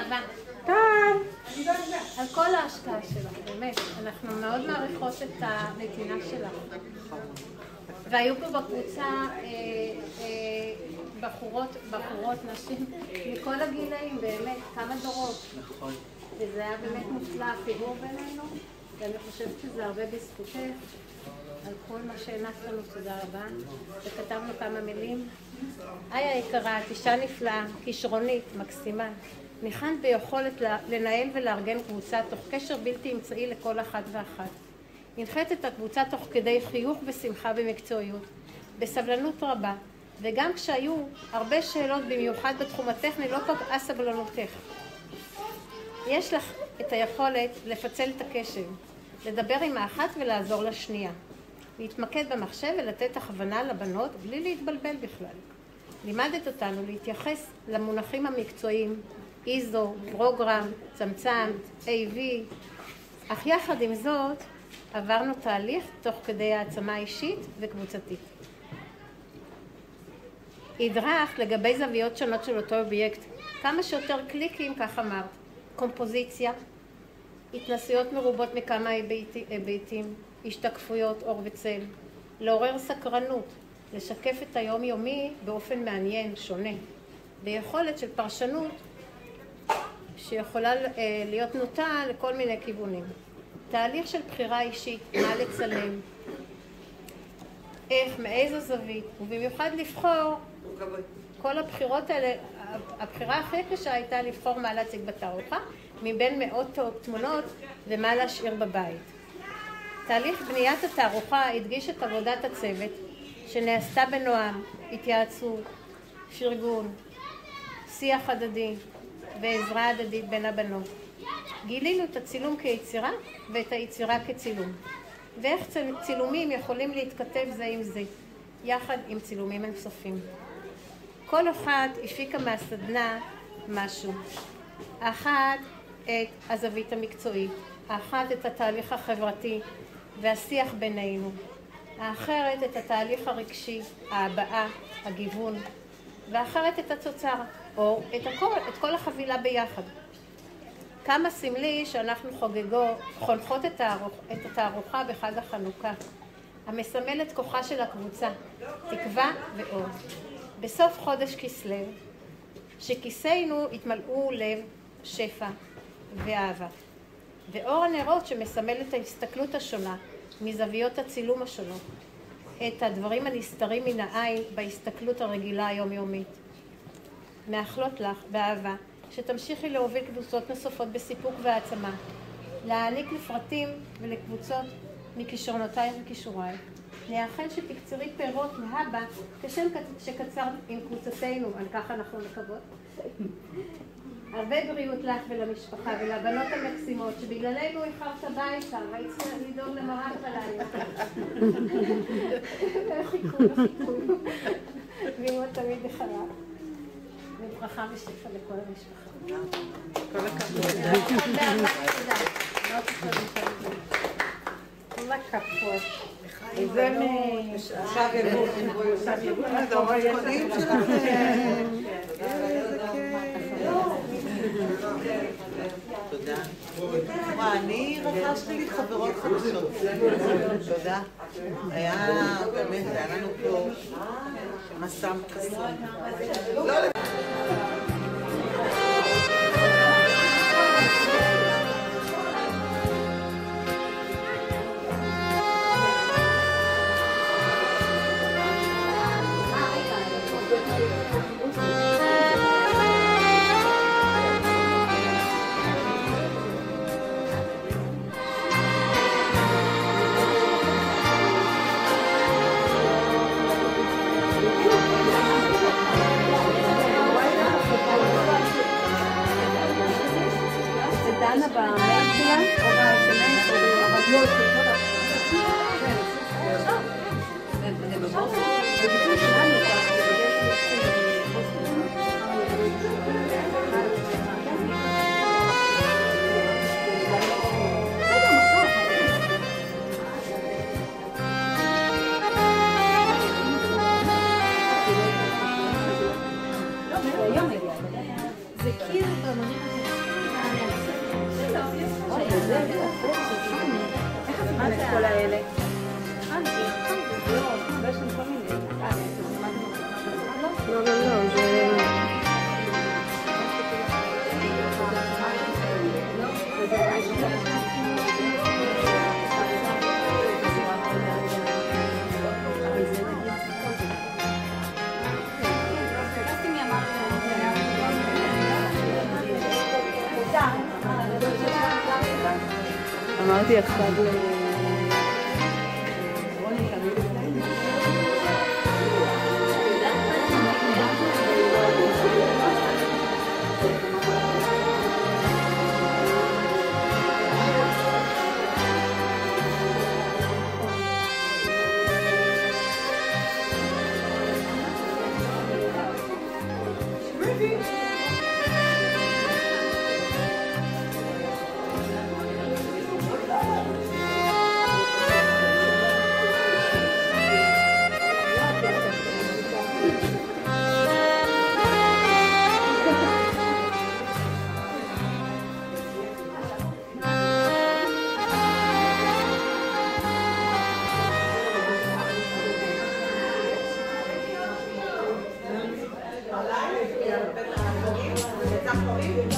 אהבה. טוב. על כל ההשקעה שלך, באמת. אנחנו מאוד מעריכות את הנתינה שלך. והיו פה בקבוצה בחורות, נשים, מכל הגילאים, באמת, כמה דורות. נכון. וזה היה באמת מופלא, החיבור בינינו, ואני חושבת שזה הרבה בזכותך, על כל מה שהענקת לנו, תודה רבה. וכתבנו כמה מילים. איה יקרה, את אישה נפלאה, כישרונית, מקסימה. ניחנת ביכולת לנהל ולארגן קבוצה תוך קשר בלתי אמצעי לכל אחת ואחת. הנחית את הקבוצה תוך כדי חיוך ושמחה במקצועיות, בסבלנות רבה, וגם כשהיו הרבה שאלות במיוחד בתחום הטכני לא פגעה סבלנותך. יש לך את היכולת לפצל את הקשב, לדבר עם האחת ולעזור לשנייה, להתמקד במחשב ולתת הכוונה לבנות בלי להתבלבל בכלל. לימדת אותנו להתייחס למונחים המקצועיים, איזו, פרוגרם, צמצם, AV, אך יחד עם זאת עברנו תהליך תוך כדי העצמה אישית וקבוצתית. הדרכת לגבי זוויות שונות של אותו אובייקט, כמה שיותר קליקים, כך אמרת, קומפוזיציה, התנסויות מרובות מכמה היבטים, השתקפויות, אור וצל, לעורר סקרנות, לשקף את היומיומי באופן מעניין, שונה, ביכולת של פרשנות שיכולה להיות נוטה לכל מיני כיוונים. תהליך של בחירה אישית, מה לצלם, איך, מאיזו זווית, ובמיוחד לבחור, כל הבחירות האלה, הבחירה הכי קשה הייתה לבחור מה להציג בתערוכה, מבין מאות תמונות ומה להשאיר בבית. תהליך בניית התערוכה הדגיש את עבודת הצוות, שנעשתה בנועם, התייעצות, פרגון, שיח הדדי ועזרה הדדית בין הבנות. גילינו את הצילום כיצירה ואת היצירה כצילום, ואיך צילומים יכולים להתכתב זה עם זה, יחד עם צילומים אינסופיים. כל אחת הפיקה מהסדנה משהו. האחת את הזווית המקצועית, האחת את התהליך החברתי והשיח בינינו, האחרת את התהליך הרגשי, ההבעה, הגיוון, והאחרת את התוצר, או את כל החבילה ביחד. כמה סמלי שאנחנו חונכות את התערוכה בחג החנוכה, המסמל את כוחה של הקבוצה, תקווה ואור. בסוף חודש כסלו, שכיסינו התמלאו לב, שפע ואהבה. ואור הנרות שמסמל את ההסתכלות השונה מזוויות הצילום השונות, את הדברים הנסתרים מן העין בהסתכלות הרגילה היומיומית. מאחלות לך באהבה שתמשיכי להוביל קבוצות נוספות בסיפוק והעצמה, להעניק לפרטים ולקבוצות מכישרונותיי וכישוריי. נאחל שתקצרי פירות להבא כשם שקצרת עם קבוצתנו, על כך אנחנו מקוות. הרבה בריאות לך ולמשפחה ולבנות המקסימות שבגללנו איחרת הביתה והיית צריכה לדאוג למרק בלילה. חיכו. ואמא תמיד בחלב. וברכה ושפע לכל המשפחה. כל הכבוד. כל הכבוד. וזה עכשיו יבוא. זה המתכונים שלכם. תודה. אני רכשתי לי חברות חדשות. תודה. היה באמת, היה לנו פה מסע חסר. זה קיר במדינה. מה זה כל האלה? לא, זה... אמרתי אחד רוני תמיד לפני Tá